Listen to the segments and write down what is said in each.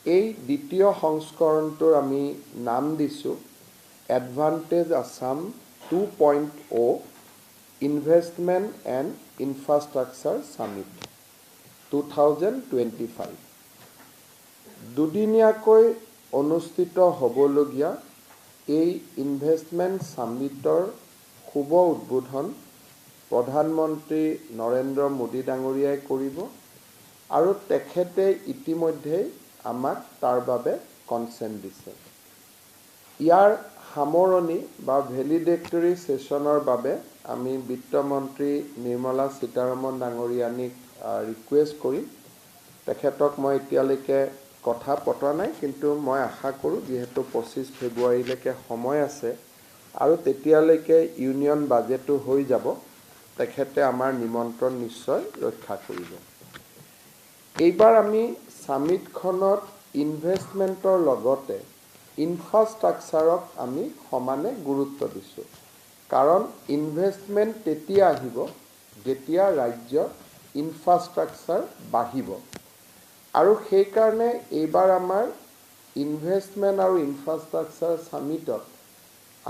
এই দ্বিতীয় সংস্কৰণটোৰ আমি নাম দিছোঁ advantage Assam 2.0 investment and infrastructure summit 2025 দুদিনীয়াকৈ অনুষ্ঠিত হ'বলগীয়া এই ইনভেষ্টমেণ্ট সামিটৰ শুভ উদ্বোধন প্ৰধানমন্ত্ৰী নৰেন্দ্ৰ মোদী ডাঙৰীয়াই কৰিব আৰু তেখেতে ইতিমধ্যে আমাক তাৰ বাবে কনসেন্ট দিছে ইয়াৰ সামৰণি বা ভেলিডেটৰী সেশনৰ বাবে আমি বিত্তমন্ত্ৰী নিৰ্মলা সীতাৰমণ ডাঙৰীয়ানীক ৰিকুৱেষ্ট কৰিম তেখেতক মই এতিয়ালৈকে কথা পতা নাই কিন্তু মই আশা কৰোঁ যেহেতু 25 ফেব্ৰুৱাৰীলৈকে সময় আছে আৰু তেতিয়ালৈকে ইউনিয়ন বাজেটো হৈ যাব তেখেতে আমাৰ নিমন্ত্ৰণ নিশ্চয় ৰক্ষা কৰিব এইবাৰ আমি সামিটখনত ইনভেষ্টমেণ্টৰ লগতে ইনফ্ৰাষ্ট্ৰাকচাৰক আমি সমানে গুৰুত্ব দিছোঁ কাৰণ ইনভেষ্টমেণ্ট তেতিয়া আহিব যেতিয়া ৰাজ্যৰ ইনফ্ৰাষ্ট্ৰাকচাৰ বাঢ়িব আৰু সেই কাৰণে এইবাৰ আমাৰ ইনভেষ্টমেণ্ট আৰু ইনফ্ৰাষ্ট্ৰাকচাৰ সামিটত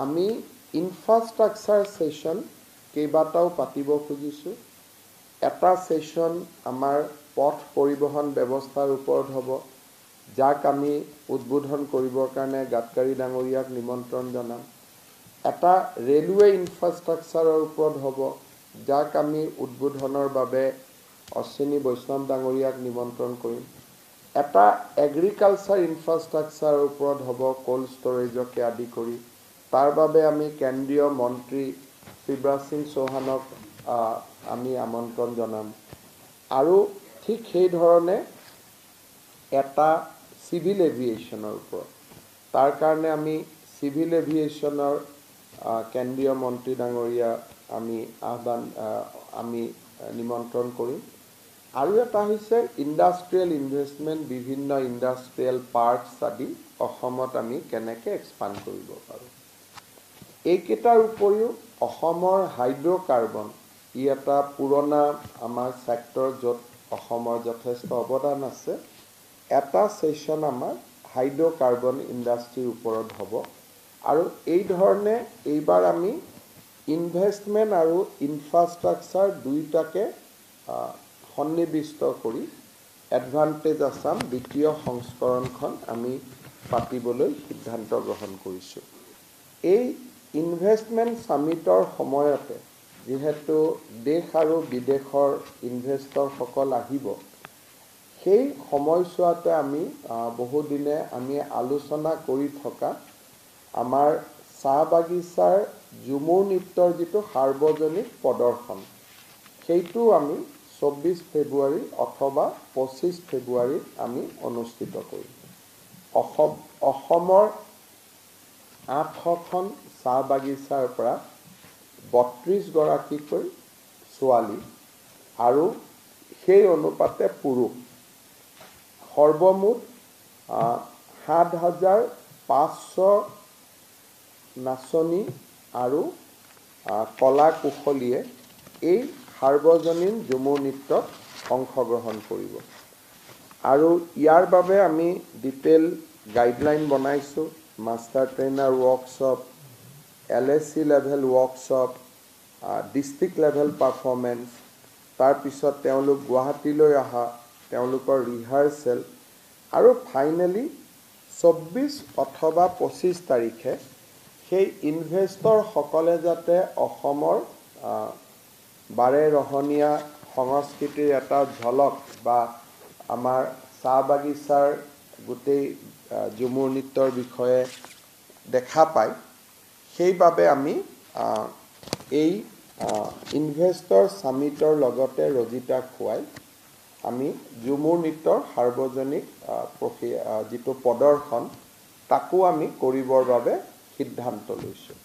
আমি ইনফ্ৰাষ্ট্ৰাকচাৰ সেশন কেইবাটাও পাতিব খুজিছোঁ এটা সেশন আমাৰ পথ পৰিবহন ব্যৱস্থাৰ ওপৰত হ'ব যাক আমি উদ্বোধন কৰিবৰ কাৰণে গাডকাৰী ডাঙৰীয়াক নিমন্ত্ৰণ জনাম এটা ৰেলৱে ইনফ্ৰাষ্ট্ৰাকচাৰৰ ওপৰত হ'ব যাক আমি উদ্বোধনৰ বাবে অশ্বিনী বৈষ্ণৱ ডাঙৰীয়াক নিমন্ত্ৰণ কৰিম এটা এগ্ৰিকালচাৰ ইনফ্ৰাষ্ট্ৰাকচাৰৰ ওপৰত হ'ব কোল্ড ষ্টৰেজকে আদি কৰি তাৰ বাবে আমি কেন্দ্ৰীয় মন্ত্ৰী শিৱৰাজ সিং চৌহানক আমি আমন্ত্ৰণ জনাম আৰু ঠিক সেই ধৰণে এটা সিভিল এভিয়েশনৰ ওপৰত তাৰ কাৰণে আমি সিভিল এভিয়েশনৰ কেন্দ্ৰীয় মন্ত্ৰী ডাঙৰীয়া আমি নিমন্ত্ৰণ কৰিম আৰু এটা হৈছে ইণ্ডাষ্ট্ৰিয়েল ইনভেষ্টমেণ্ট বিভিন্ন ইণ্ডাষ্ট্ৰিয়েল পাৰ্কছ আদি অসমত আমি কেনেকৈ এক্সপাণ্ড কৰিব পাৰোঁ এইকেইটাৰ উপৰিও অসমৰ হাইড্ৰ'কাৰ্বন ই এটা পুৰণা আমাৰ ছেক্টৰ য'ত অসমৰ যথেষ্ট অৱদান আছে এটা সেশন আমাৰ হাইড্ৰ'কাৰ্বন ইণ্ডাষ্ট্ৰিৰ ওপৰত হ'ব আৰু এই ধৰণে এইবাৰ আমি ইনভেষ্টমেণ্ট আৰু ইনফ্ৰাষ্ট্ৰাকচাৰ দুইটাকে সন্নিবিষ্ট কৰি এডভান্টেজ আসাম দ্বিতীয় সংস্কৰণখন আমি পাতিবলৈ সিদ্ধান্ত গ্ৰহণ কৰিছোঁ এই ইনভেষ্টমেণ্ট সামিটৰ সময়তে যেহেতু দেশ আৰু বিদেশৰ ইনভেষ্টৰসকল আহিব সেই সময়ছোৱাতে আমি বহুদিনে আমি আলোচনা কৰি থকা আমাৰ চাহ বাগিচাৰ ঝুমুৰ নৃত্যৰ যিটো সাৰ্বজনিক প্ৰদৰ্শন সেইটো আমি 24 ফেব্ৰুৱাৰী অথবা 25 ফেব্ৰুৱাৰীত আমি অনুষ্ঠিত কৰিম অসমৰ 800খন চাহ বাগিচাৰ পৰা 32 গৰাকীকৈ ছোৱালী আৰু সেই অনুপাতে পুৰুষ সৰ্বমুঠ 7,500 নাচনী আৰু কলা কুশলীয়ে এই সাৰ্বজনীন ঝুমুৰ নৃত্যত অংশগ্ৰহণ কৰিব আৰু ইয়াৰ বাবে আমি ডিটেইল গাইডলাইন বনাইছোঁ master trainer workshop LAC level workshop district level performance তাৰপিছত তেওঁলোক গুৱাহাটীলৈ অহা তেওঁলোকৰ ৰিহাৰ্চেল আৰু ফাইনেলি 24 অথবা 25 তাৰিখে সেই ইনভেষ্টৰসকলে যাতে অসমৰ বাৰে ৰহণীয়া সংস্কৃতিৰ এটা ঝলক বা আমাৰ চাহ বাগিচাৰ গোটেই ঝুমুৰ নৃত্যৰ বিষয়ে দেখা পায় সেইবাবে আমি এই ইনভেষ্টৰ সামিটৰ লগতে ৰজিতা খুৱাই আমি ঝুমুৰ নৃত্যৰ সাৰ্বজনিক যিটো প্ৰদৰ্শন তাকো আমি কৰিবৰ বাবে সিদ্ধান্ত লৈছোঁ